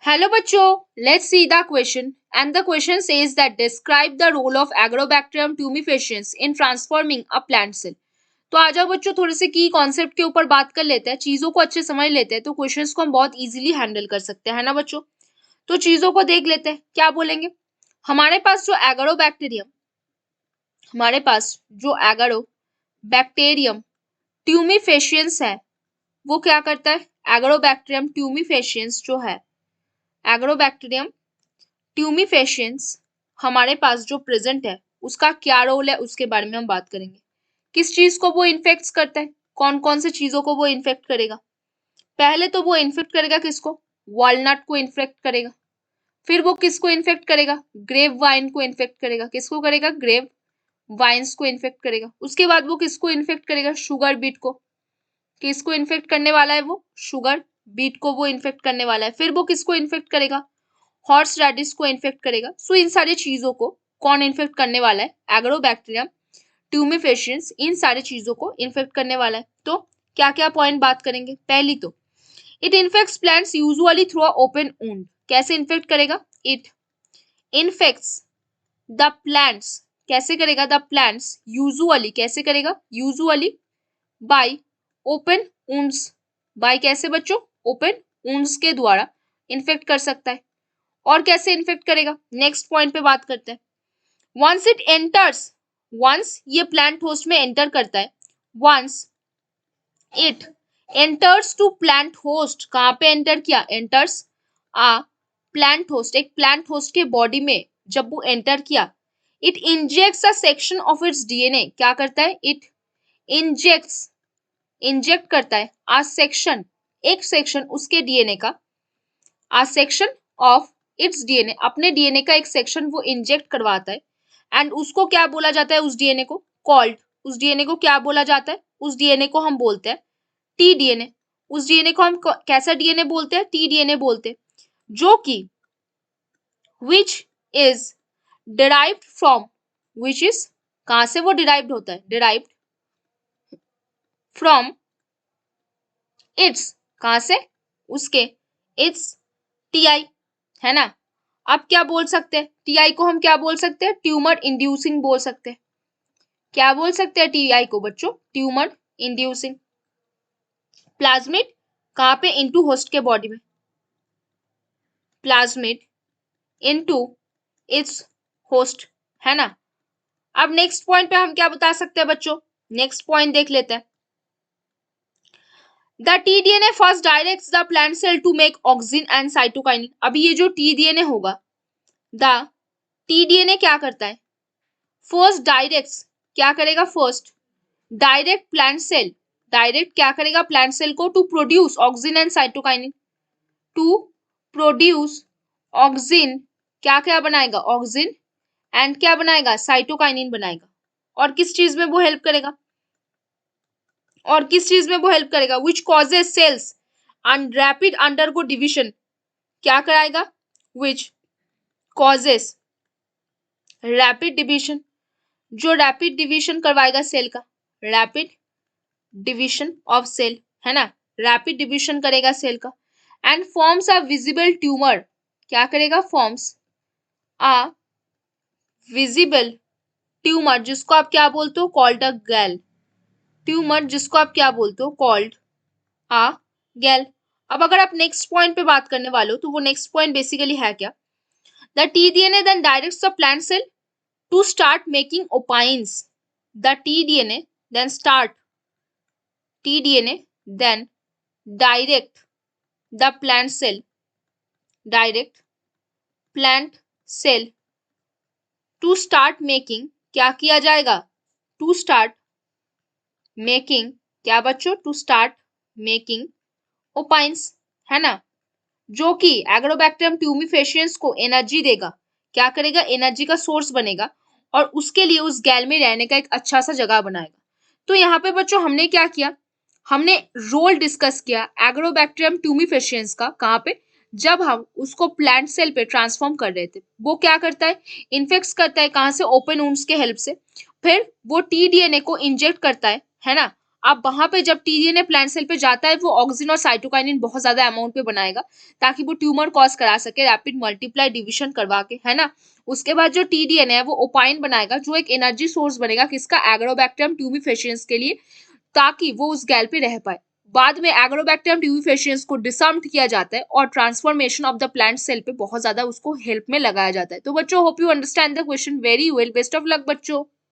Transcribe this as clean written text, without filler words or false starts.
Hello बच्चों, let's see the question and the question says that describe the role of Agrobacterium tumefaciens in transforming a plant cell. तो आ जाओ बच्चों, थोड़े से की कॉन्सेप्ट के ऊपर बात कर लेते हैं, चीजों को अच्छे समझ लेते हैं तो क्वेश्चंस को हम बहुत इजीली हैंडल कर सकते हैं, है ना बच्चों। तो चीजों को देख लेते हैं, क्या बोलेंगे। हमारे पास जो एगारोबैक्टीरियम ट्यूमीफेशियंस है वो क्या करता है। एगारोबैक्टीरियम ट्यूमीफेशियंस जो है, एगारोबैक्टीरियम ट्यूमीफेशियंस हमारे पास जो प्रेजेंट है उसका क्या रोल है उसके बारे में हम बात करेंगे। किस चीज को वो इन्फेक्ट करता है, कौन कौन से चीजों को वो इन्फेक्ट करेगा। पहले तो वो इन्फेक्ट करेगा किसको, वॉलनट को इन्फेक्ट करेगा। फिर वो किसको इन्फेक्ट करेगा, ग्रेव वाइन को इन्फेक्ट करेगा। किसको करेगा, ग्रेव वाइन्स को इन्फेक्ट करेगा। उसके बाद वो किसको इन्फेक्ट करेगा, शुगर बीट को। किसको इन्फेक्ट करने वाला है वो, शुगर बीट को वो इन्फेक्ट करने वाला है। फिर वो किसको इन्फेक्ट करेगा, हॉर्स रेडिश को इन्फेक्ट करेगा। सो इन सारी चीजों को कौन इन्फेक्ट करने वाला है, एग्रोबैक्टीरियम ट्यूमीफेशियंस इन सारी चीजों को इन्फेक्ट करने वाला है। तो क्या क्या पॉइंट बात करेंगे। पहली तो it infects plants usually through a open wound. कैसे इन्फेक्ट करेगा, इट इन्फेक्ट्स द प्लांट्स। कैसे करेगा, द प्लांट्स यूजुअली, कैसे करेगा, usually by open wounds. By कैसे बच्चों, ओपन वुंड्स के द्वारा इन्फेक्ट कर सकता है। और कैसे इन्फेक्ट करेगा, नेक्स्ट पॉइंट पे बात करते हैं। वंस इट एंटर्स, वंस ये प्लांट होस्ट में एंटर करता है, once it enters to plant host. कहां पे एंटर किया, एंटर्स आ प्लांट होस्ट, एक प्लांट होस्ट के बॉडी में जब वो एंटर किया, it injects a section of its DNA. क्या करता है, इट इंजेक्ट्स, इंजेक्ट करता है आ सेक्शन, एक सेक्शन उसके डीएनए का, a section of its DNA, अपने डीएनए का एक सेक्शन वो इंजेक्ट करवाता है। एंड उसको क्या बोला जाता है, उस डीएनए को कॉल्ड, उस डीएनए को क्या बोला जाता है, उस डीएनए को हम बोलते हैं टी डीएनए। उस डीएनए को हम कैसा डीएनए बोलते हैं, टी डीएनए बोलते हैं, जो कि which is derived from, which is कहां से वो डिराइव्ड होता है, डिराइव्ड फ्रॉम इट्स, कहां से, उसके, इट्स टीआई, है ना। अब क्या बोल सकते हैं, टीआई को हम क्या बोल सकते हैं, ट्यूमर इंड्यूसिंग बोल सकते हैं। क्या बोल सकते हैं टीआई को बच्चों, ट्यूमर इंड्यूसिंग। प्लाज्मिड कहां पे, इनटू होस्ट के बॉडी में, प्लाज्मिड इनटू इट्स होस्ट, है ना। अब नेक्स्ट पॉइंट पे हम क्या बता सकते हैं बच्चों, नेक्स्ट पॉइंट देख लेते हैं। The T DNA first directs the plant cell to make auxin and cytokinin. अभी ये जो टीडीएनए होगा, द टीडीएनए क्या करता है, फर्स्ट डायरेक्ट्स, क्या करेगा, first direct plant cell, direct क्या करेगा प्लांट सेल को, to produce auxin and cytokinin, to produce auxin, क्या क्या बनाएगा, ऑक्सिन एंड क्या बनाएगा, साइटोकाइनिन बनाएगा। और किस चीज में वो हेल्प करेगा, और किस चीज में वो हेल्प करेगा, which causes cells and rapid undergo division. क्या कराएगा, विच कॉजेज रैपिड डिविजन, जो रैपिड डिविजन करवाएगा सेल का, रैपिड डिविजन ऑफ सेल, है ना, रैपिड डिविजन करेगा सेल का। And forms a visible tumour, क्या करेगा, फॉर्म्स अ विजिबल ट्यूमर, जिसको आप क्या बोलते हो, कॉल्ड अ गैल, ट्यूमर जिसको आप क्या बोलते हो, कॉल्ड अ गैल। अब अगर आप नेक्स्ट पॉइंट पे बात करने वाले हो तो वो नेक्स्ट पॉइंट बेसिकली है क्या, the T DNA then directs the plant cell to start making opines. The tDNA then start, tDNA then direct the plant cell, direct plant cell to start making, क्या किया जाएगा, to start making, क्या बच्चों, to start making opines, है ना, जो कि agrobacterium tumefaciens को एनर्जी देगा, क्या करेगा, एनर्जी का सोर्स बनेगा और उसके लिए उस गैल में रहने का एक अच्छा सा जगह बनाएगा। तो यहाँ पे बच्चों हमने क्या किया, हमने रोल डिस्कस किया एग्रोबैक्टीरियम ट्यूमीफेशियंस का, कहाँ पे, जब हम उसको प्लांट सेल पे ट्रांसफॉर्म कर रहे थे। वो क्या करता है, इन्फेक्ट करता है, कहाँ से, ओपन वुंड्स के हेल्प से। फिर वो टीडीएनए को इंजेक्ट करता है ना, अब वहां पे जब टीडीएनए प्लांट सेल पे जाता है वो ऑक्सिन और साइटोकाइनिन बहुत ज्यादा अमाउंट पे बनाएगा ताकि वो ट्यूमर कॉज करा सके रैपिड मल्टीप्लाई डिवीजन करवा के, है ना। उसके बाद जो टीडीएनए है वो ओपाइन बनाएगा जो एक एनर्जी सोर्स बनेगा किसका, एग्रोबैक्टीरियम ट्यूबिफेशियंस के लिए, ताकि वो उस गैल पे रह पाए। बाद में एग्रोबैक्टीरियम ट्यूबिफेशियंस को डिसम्ड किया जाता है और transformation of the plant cell पे बहुत ज्यादा उसको हेल्प में लगाया जाता है। तो बच्चों hope you understand the question very well. Best of luck बच्चों।